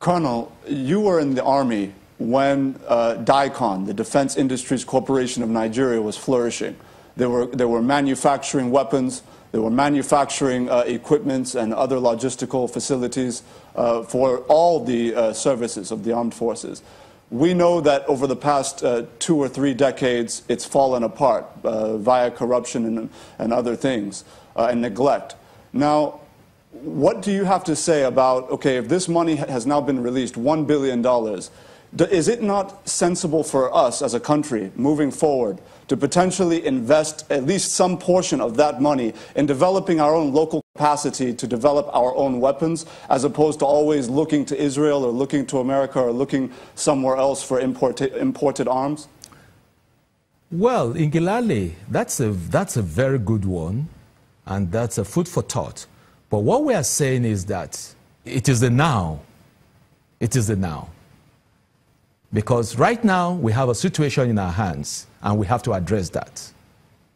Colonel, you were in the Army when DICON, the Defense Industries Corporation of Nigeria, was flourishing. They were manufacturing weapons, they were manufacturing equipments and other logistical facilities for all the services of the armed forces. We know that over the past 2 or 3 decades, it's fallen apart via corruption and other things, and neglect. Now, what do you have to say about, okay, if this money has now been released, $1 billion, is it not sensible for us as a country moving forward to potentially invest at least some portion of that money in developing our own local capacity to develop our own weapons, as opposed to always looking to Israel or looking to America or looking somewhere else for imported arms? Well, Ingilale, that's a very good one, and that's a food for thought. But what we are saying is that it is the now. It is the now. Because right now, we have a situation in our hands, and we have to address that.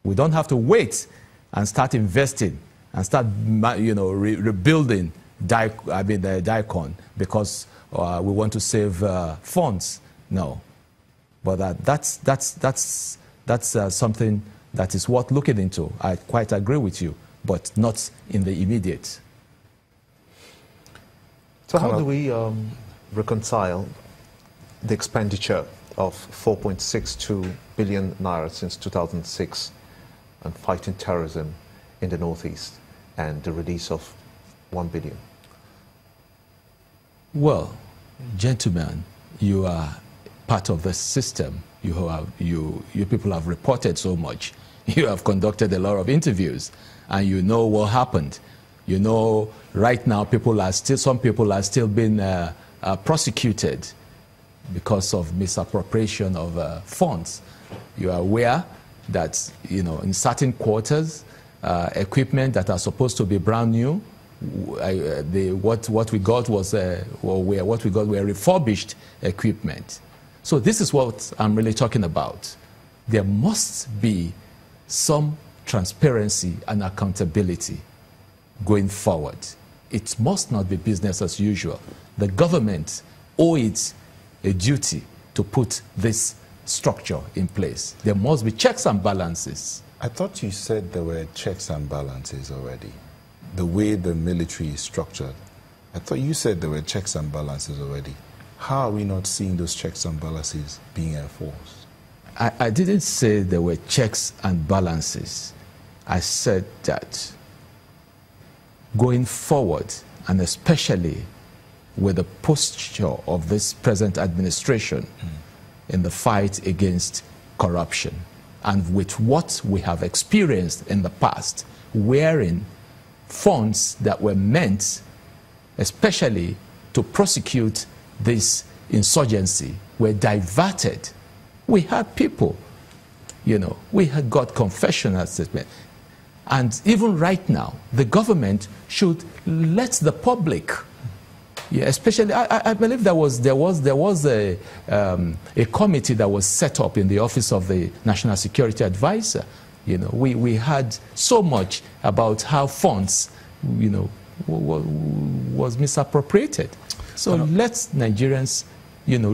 We don't have to wait and start investing and start, rebuilding the DICON because we want to save funds. No. But that's something that is worth looking into. I quite agree with you, but not in the immediate. So how do we reconcile the expenditure of 4.62 billion naira since 2006 on fighting terrorism in the Northeast and the release of 1 billion? Well, gentlemen, you are part of the system. You people have reported so much. You have conducted a lot of interviews, and you know what happened. You know, right now, some people are still being prosecuted because of misappropriation of funds. You are aware that, in certain quarters, equipment that are supposed to be brand new, what we got were refurbished equipment. So this is what I'm really talking about. There must be some transparency and accountability going forward. It must not be business as usual. The government owes it a duty to put this structure in place. There must be checks and balances. I thought you said there were checks and balances already. The way the military is structured, I thought you said there were checks and balances already. How are we not seeing those checks and balances being enforced? I didn't say there were checks and balances. I said that going forward, and especially with the posture of this present administration in the fight against corruption, and with what we have experienced in the past, wherein funds that were meant especially to prosecute this insurgency were diverted. We had people, we had got confessional statements. And even right now, the government should let the public, especially, I believe there was a committee that was set up in the office of the National Security Advisor. We had so much about how funds, was misappropriated. So let Nigerians,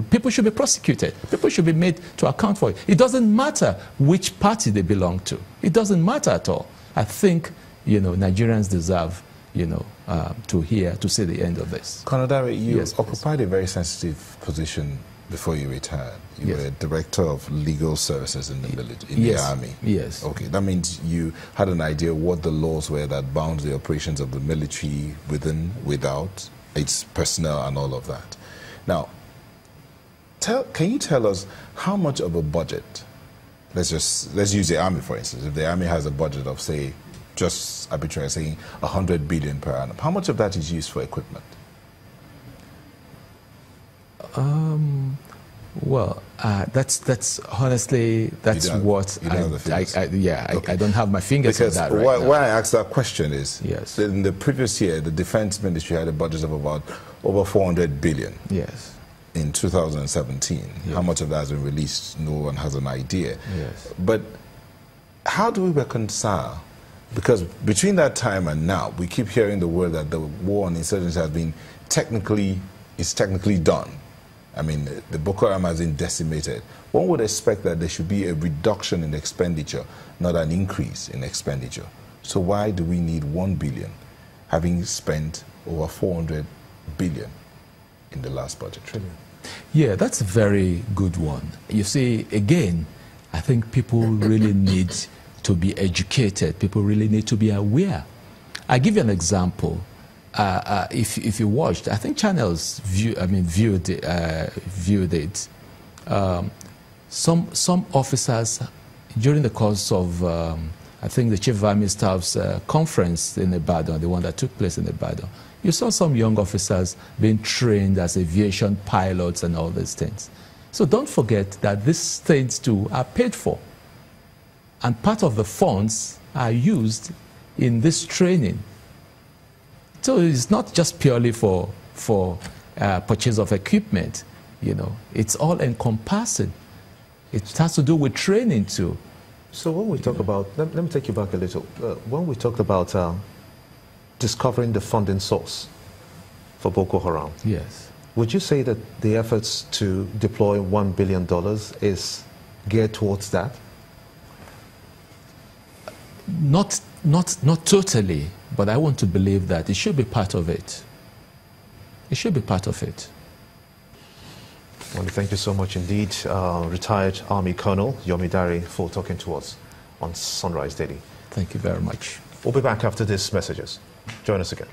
people should be prosecuted. People should be made to account for it. It doesn't matter which party they belong to. It doesn't matter at all. I think, Nigerians deserve, to see the end of this. Colonel Dare, you Yes, occupied a very sensitive position before you retired. You Yes. were Director of Legal Services in the Yes. Army. Yes. Okay, that means you had an idea what the laws were that bound the operations of the military within, without, its personnel and all of that. Now, can you tell us how much of a budget, let's use the Army for instance, if the Army has a budget of, say, just arbitrarily saying 100 billion per annum, how much of that is used for equipment? Well, that's honestly, that's what I don't have my fingers on that right now. Why I asked that question is, Yes. in the previous year, the Defense Ministry had a budget of about over 400 billion. Yes. In 2017. Yes. How much of that has been released, no one has an idea. Yes. But how do we reconcile? Because between that time and now, we keep hearing the word that the war on insurgency has been technically is technically done. I mean, the Boko Haram has been decimated. One would expect that there should be a reduction in expenditure, not an increase in expenditure. So why do we need 1 billion, having spent over 400 billion in the last budget? Trillion. Yeah, that's a very good one. You see, again, I think people really need to be educated. People really need to be aware. I give you an example. If you watched, I think channels viewed it. Some officers, during the course of, I think the Chief of Army Staff's conference in Ibadan, the one that took place in Ibadan, you saw some young officers being trained as aviation pilots and all these things. So don't forget that these things too are paid for. And part of the funds are used in this training. So it's not just purely for purchase of equipment, you know. It's all encompassing. It has to do with training too. So when we talk about, let me take you back a little. When we talked about discovering the funding source for Boko Haram, yes, would you say that the efforts to deploy $1 billion is geared towards that? Not totally, but I want to believe that it should be part of it. It should be part of it. I want to thank you so much indeed, retired Army Colonel Yomi Dare, for talking to us on Sunrise Daily. Thank you very much. We'll be back after these messages. Join us again.